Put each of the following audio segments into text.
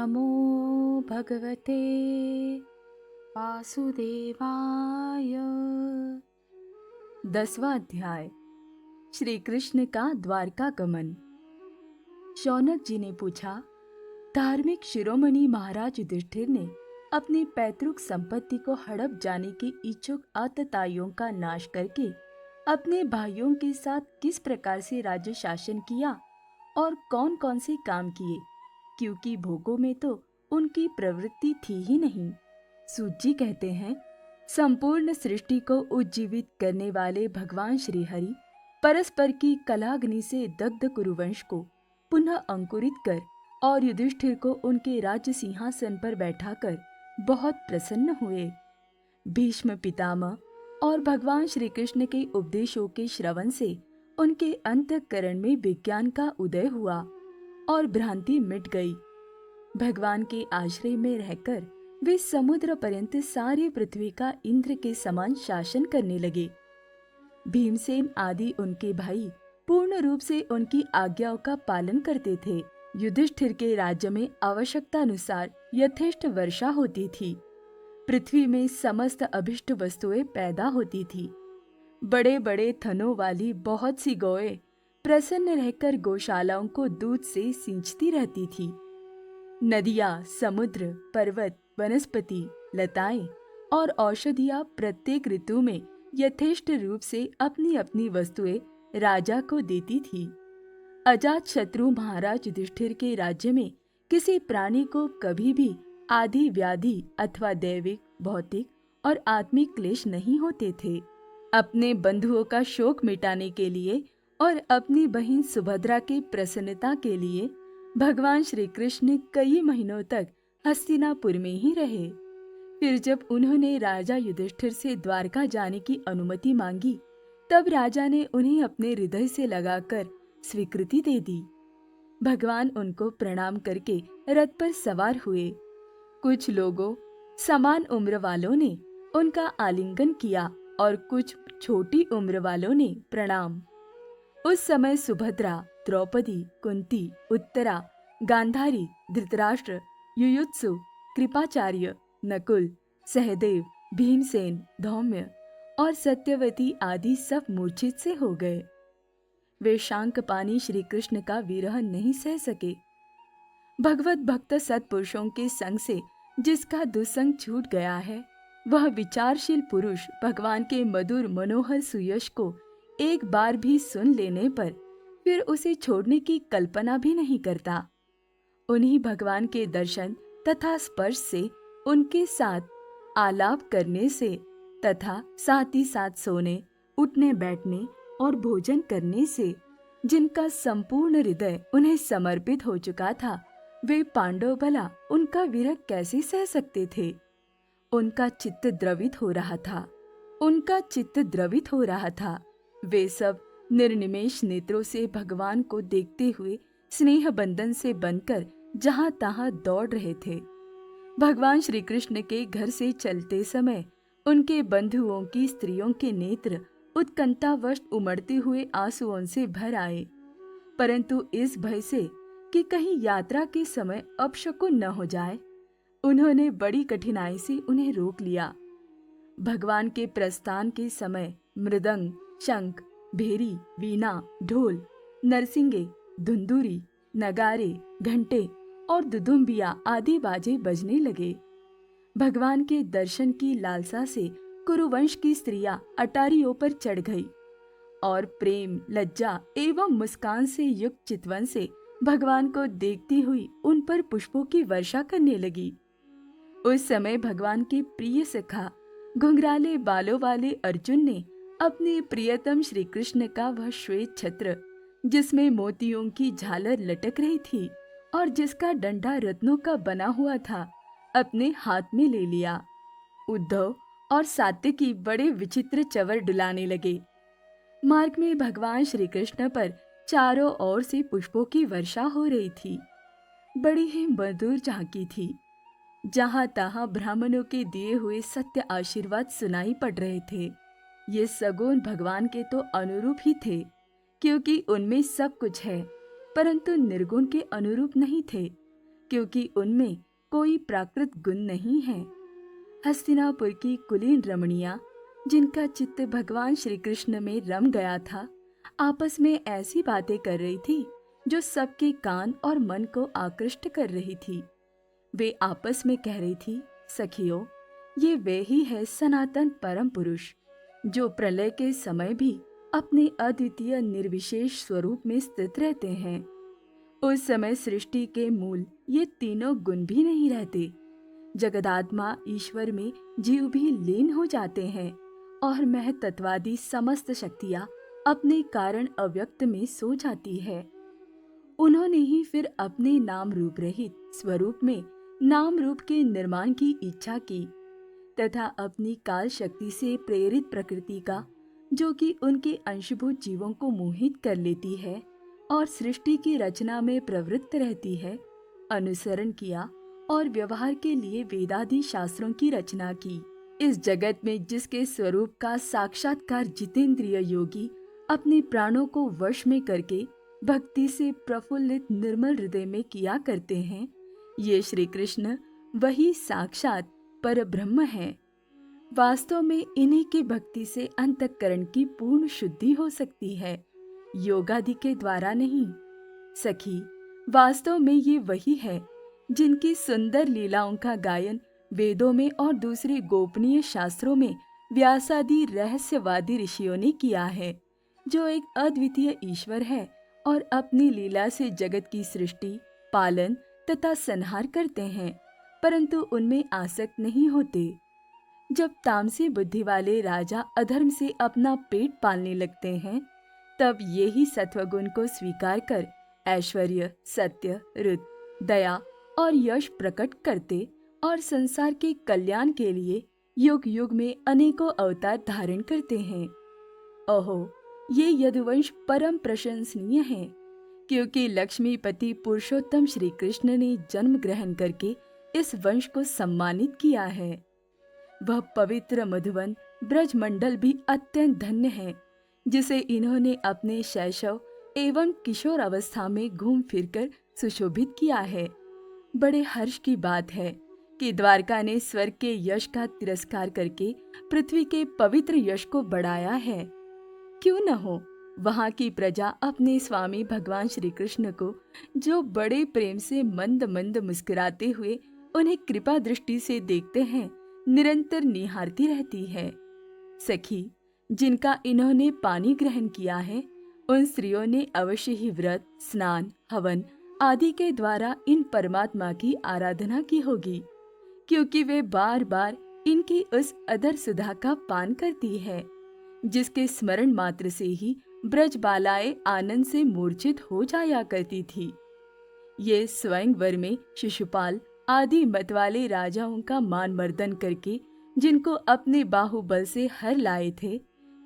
नमो भगवते वासुदेवाय। 10वां अध्याय। श्री कृष्ण का द्वारका गमन। शौनक जी ने पूछा, धार्मिक शिरोमणि महाराज युधिष्ठिर ने अपनी पैतृक संपत्ति को हड़प जाने के इच्छुक आतताइयों का नाश करके अपने भाइयों के साथ किस प्रकार से राज्य शासन किया और कौन कौन से काम किए, क्योंकि भोगों में तो उनकी प्रवृत्ति थी ही नहीं। सूत जी कहते हैं, संपूर्ण सृष्टि को उज्जीवित करने वाले भगवान श्री हरि परस्पर की कलाग्नि से दग्ध कुरुवंश को पुनः अंकुरित कर और युधिष्ठिर को उनके राज्य सिंहासन पर बैठाकर बहुत प्रसन्न हुए। भीष्म पितामह और भगवान श्री कृष्ण के उपदेशों के श्रवण से उनके अंतःकरण में विज्ञान का उदय हुआ और भ्रांति मिट गई। भगवान के आश्रय में रहकर वे समुद्र पर्यंत सारी पृथ्वी का इंद्र के समान शासन करने लगे। भीमसेन आदि उनके भाई पूर्ण रूप से उनकी आज्ञाओं का पालन करते थे। युधिष्ठिर के राज्य में आवश्यकता अनुसार यथेष्ट वर्षा होती थी। पृथ्वी में समस्त अभिष्ट वस्तुएं पैदा होती थी। बड़े बड़े थनों वाली बहुत सी गौएं प्रसन्न रहकर गौशालाओं को दूध से सींचती रहती थी। नदियाँ, समुद्र, पर्वत, वनस्पति, लताएं और औषधियाँ प्रत्येक ऋतु में यथेष्ट रूप से अपनी अपनी वस्तुएं राजा को देती थी। अजात शत्रु महाराज युधिष्ठिर के राज्य में किसी प्राणी को कभी भी आदि व्याधि अथवा दैविक, भौतिक और आत्मिक क्लेश नहीं होते थे। अपने बंधुओं का शोक मिटाने के लिए और अपनी बहन सुभद्रा की प्रसन्नता के लिए भगवान श्री कृष्ण कई महीनों तक हस्तिनापुर में ही रहे। फिर जब उन्होंने राजा युधिष्ठिर से द्वारका जाने की अनुमति मांगी, तब राजा ने उन्हें अपने हृदय से लगाकर स्वीकृति दे दी। भगवान उनको प्रणाम करके रथ पर सवार हुए। कुछ लोगों, समान उम्र वालों ने उनका आलिंगन किया और कुछ छोटी उम्र वालों ने प्रणाम। उस समय सुभद्रा, द्रौपदी, कुंती, उत्तरा, गांधारी, धृतराष्ट्र, युयुत्सु, कृपाचार्य, नकुल, सहदेव, भीमसेन, धौम्य और सत्यवती आदि सब मूर्छित से हो गए। वे शांकपानी श्री कृष्ण का विरह नहीं सह सके। भगवत भक्त सत्पुरुषों के संग से जिसका दुस्संग छूट गया है, वह विचारशील पुरुष भगवान के मधुर मनोहर सुयश को एक बार भी सुन लेने पर फिर उसे छोड़ने की कल्पना भी नहीं करता। उन्हीं भगवान के दर्शन तथा स्पर्श से, उनके साथ आलाप करने से तथा साथ ही साथ सोने, उठने बैठने और भोजन करने से जिनका संपूर्ण हृदय उन्हें समर्पित हो चुका था, वे पांडव भला उनका विरह कैसे सह सकते थे। उनका चित्त द्रवित हो रहा था, उनका चित्त द्रवित हो रहा था। वे सब निर्निमेष नेत्रों से भगवान को देखते हुए स्नेह बंधन से बंधकर जहां तहां दौड़ रहे थे। भगवान श्री कृष्ण के घर से चलते समय उनके बंधुओं की स्त्रियों के नेत्र उत्कंठावश उमड़ते हुए आंसुओं से भर आए, परंतु इस भय से कि कहीं यात्रा के समय अपशकुन न हो जाए, उन्होंने बड़ी कठिनाई से उन्हें रोक लिया। भगवान के प्रस्थान के समय मृदंग, शंख, भेरी, वीणा, ढोल, नरसिंगे, धुंदुरी, नगारे, घंटे और दुदुम्बिया आदि बाजे बजने लगे। भगवान के दर्शन की लालसा से कुरुवंश की स्त्रियां अटारियों पर चढ़ गई और प्रेम, लज्जा एवं मुस्कान से युक्त चितवन से भगवान को देखती हुई उन पर पुष्पों की वर्षा करने लगी। उस समय भगवान के प्रिय सखा घुंघराले बालों वाले अर्जुन ने अपने प्रियतम श्री कृष्ण का वह श्वेत छत्र, जिसमें मोतियों की झालर लटक रही थी और जिसका डंडा रत्नों का बना हुआ था, अपने हाथ में ले लिया। उद्धव और सात्यकी बड़े विचित्र चवर डुलाने लगे। मार्ग में भगवान श्री कृष्ण पर चारों ओर से पुष्पों की वर्षा हो रही थी। बड़ी ही मधुर झांकी थी। जहां तहां ब्राह्मणों के दिए हुए सत्य आशीर्वाद सुनाई पड़ रहे थे। ये सगुण भगवान के तो अनुरूप ही थे, क्योंकि उनमें सब कुछ है, परंतु निर्गुण के अनुरूप नहीं थे, क्योंकि उनमें कोई प्राकृत गुण नहीं है। हस्तिनापुर की कुलीन रमणियां, जिनका चित्त भगवान श्री कृष्ण में रम गया था, आपस में ऐसी बातें कर रही थी जो सबके कान और मन को आकृष्ट कर रही थी। वे आपस में कह रही थी, सखियों, ये वे ही है सनातन परम पुरुष, जो प्रलय के समय भी अपने अद्वितीय निर्विशेष स्वरूप में स्थित रहते हैं। उस समय सृष्टि के मूल ये तीनों गुण भी नहीं रहते। जगदात्मा ईश्वर में जीव भी लीन हो जाते हैं और महतत्वादी समस्त शक्तियां अपने कारण अव्यक्त में सो जाती है। उन्होंने ही फिर अपने नाम रूप रहित स्वरूप में नाम रूप के निर्माण की इच्छा की तथा अपनी काल शक्ति से प्रेरित प्रकृति का, जो कि उनके अंशभूत जीवों को मोहित कर लेती है और सृष्टि की रचना में प्रवृत्त रहती है, अनुसरण किया और व्यवहार के लिए वेदादि शास्त्रों की रचना की। इस जगत में जिसके स्वरूप का साक्षात्कार जितेंद्रिय योगी अपने प्राणों को वश में करके भक्ति से प्रफुल्लित निर्मल हृदय में किया करते हैं, ये श्री कृष्ण वही साक्षात पर ब्रह्म है। वास्तव में इन्हीं की भक्ति से अंतःकरण की पूर्ण शुद्धि हो सकती है, योगादि के द्वारा नहीं। सखी, वास्तव में ये वही है जिनकी सुंदर लीलाओं का गायन वेदों में और दूसरे गोपनीय शास्त्रों में व्यासादि रहस्यवादी ऋषियों ने किया है, जो एक अद्वितीय ईश्वर है और अपनी लीला से जगत की सृष्टि, पालन तथा संहार करते हैं, परंतु उनमें आसक्त नहीं होते। जब तामसी बुद्धि वाले राजा अधर्म से अपना पेट पालने लगते हैं, तब ये ही सत्वगुण को स्वीकार कर ऐश्वर्य, सत्य, रुत, दया और यश प्रकट करते और संसार के कल्याण के लिए युग युग में अनेकों अवतार धारण करते हैं। ओहो, ये यदुवंश परम प्रशंसनीय है, क्योंकि लक्ष्मीपति पुरुषोत्तम श्री कृष्ण ने जन्म ग्रहण करके इस वंश को सम्मानित किया है। वह पवित्र मधुवन ब्रजमंडल भी अत्यंत धन्य है, जिसे इन्होंने अपने शैशव एवं किशोर अवस्था में घूम फिरकर सुशोभित किया है। बड़े हर्ष की बात है कि द्वारका ने स्वर्ग के यश का तिरस्कार करके पृथ्वी के पवित्र यश को बढ़ाया है। क्यों न हो, वहाँ की प्रजा अपने स्वामी भगवान श्री कृष्ण को, जो बड़े प्रेम से मंद मंद मुस्कुराते हुए उन्हें कृपा दृष्टि से देखते हैं, निरंतर निहारती रहती है। सखी, जिनका इन्होंने पानी ग्रहण किया है, उन स्त्रियों ने अवश्य ही व्रत, स्नान, हवन आदि के द्वारा इन परमात्मा की आराधना की होगी, क्योंकि वे बार बार इनकी उस अदर सुधा का पान करती है, जिसके स्मरण मात्र से ही ब्रजबालाएं आनंद से मूर्छित हो जाया करती थी। ये स्वयंवर में शिशुपाल आदि मत वाले राजाओं का मान मर्दन करके जिनको अपने बाहुबल से हर लाए थे,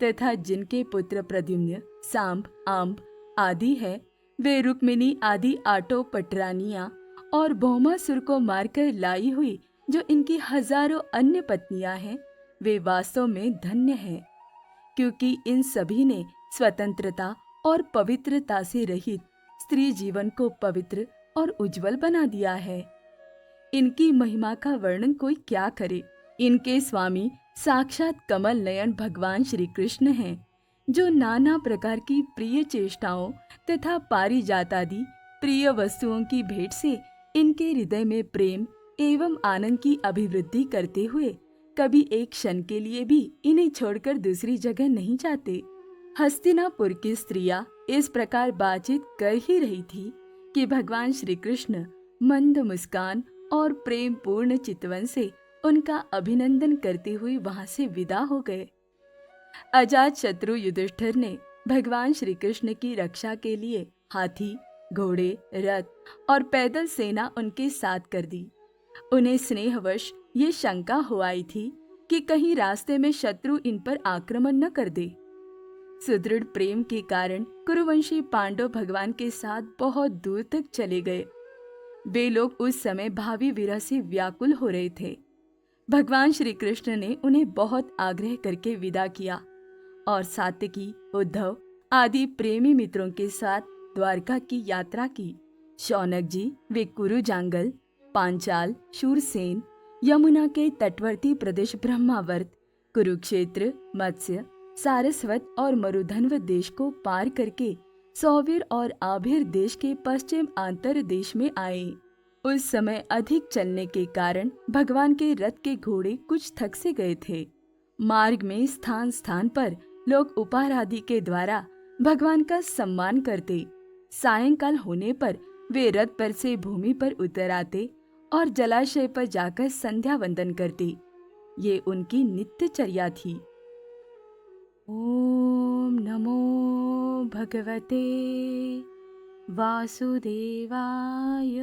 तथा जिनके पुत्र प्रद्युम्न, सांब, आम्ब आदि है, वे रुक्मिणी आदि आटो पटरानियां और भौमासुर को मारकर लाई हुई जो इनकी हजारों अन्य पत्नियां हैं, वे वास्तव में धन्य हैं, क्योंकि इन सभी ने स्वतंत्रता और पवित्रता से रहित स्त्री जीवन को पवित्र और उज्जवल बना दिया है। इनकी महिमा का वर्णन कोई क्या करे। इनके स्वामी साक्षात कमल नयन भगवान श्री कृष्ण हैं, जो नाना प्रकार की प्रिय चेष्टाओं तथा पारिजातादि प्रिय वस्तुओं की भेंट से इनके हृदय में प्रेम एवं आनंद की अभिवृद्धि करते हुए कभी एक क्षण के लिए भी इन्हें छोड़कर दूसरी जगह नहीं जाते। हस्तिनापुर की स्त्रियां इस प्रकार बातचीत कर ही रही थी कि भगवान श्री कृष्ण मंद मुस्कान और प्रेम पूर्ण चितवन से उनका अभिनंदन करते हुए वहां से विदा हो गए। अजात शत्रु युधिष्ठिर ने भगवान श्री कृष्ण की रक्षा के लिए हाथी, घोड़े, रथ और पैदल सेना उनके साथ कर दी। उन्हें स्नेहवश ये शंका हो आई थी कि कहीं रास्ते में शत्रु इन पर आक्रमण न कर दे। सुदृढ़ प्रेम के कारण कुरुवंशी पांडव भगवान के साथ बहुत दूर तक चले गए। वे लोग उस समय भावी विरह से व्याकुल हो रहे थे। भगवान श्री कृष्ण ने उन्हें बहुत आग्रह करके विदा किया और सात्यकी, उद्धव आदि प्रेमी मित्रों के साथ द्वारका की यात्रा की। शौनक जी वे कुरु जांगल, पांचाल, शूरसेन, यमुना के तटवर्ती प्रदेश ब्रह्मावर्त, कुरुक्षेत्र, मत्स्य, सारस्वत और मरुधन्व देश को पार करके सौवीर और आभिर देश के पश्चिम आंतर देश में आए। उस समय अधिक चलने के कारण भगवान के रथ के घोड़े कुछ थक से गए थे। मार्ग में स्थान स्थान पर लोग उपहार आदि के द्वारा भगवान का सम्मान करते। सायंकाल होने पर वे रथ पर से भूमि पर उतर आते और जलाशय पर जाकर संध्या वंदन करते। ये उनकी नित्यचर्या थी। ओम नमो भगवते वासुदेवाय।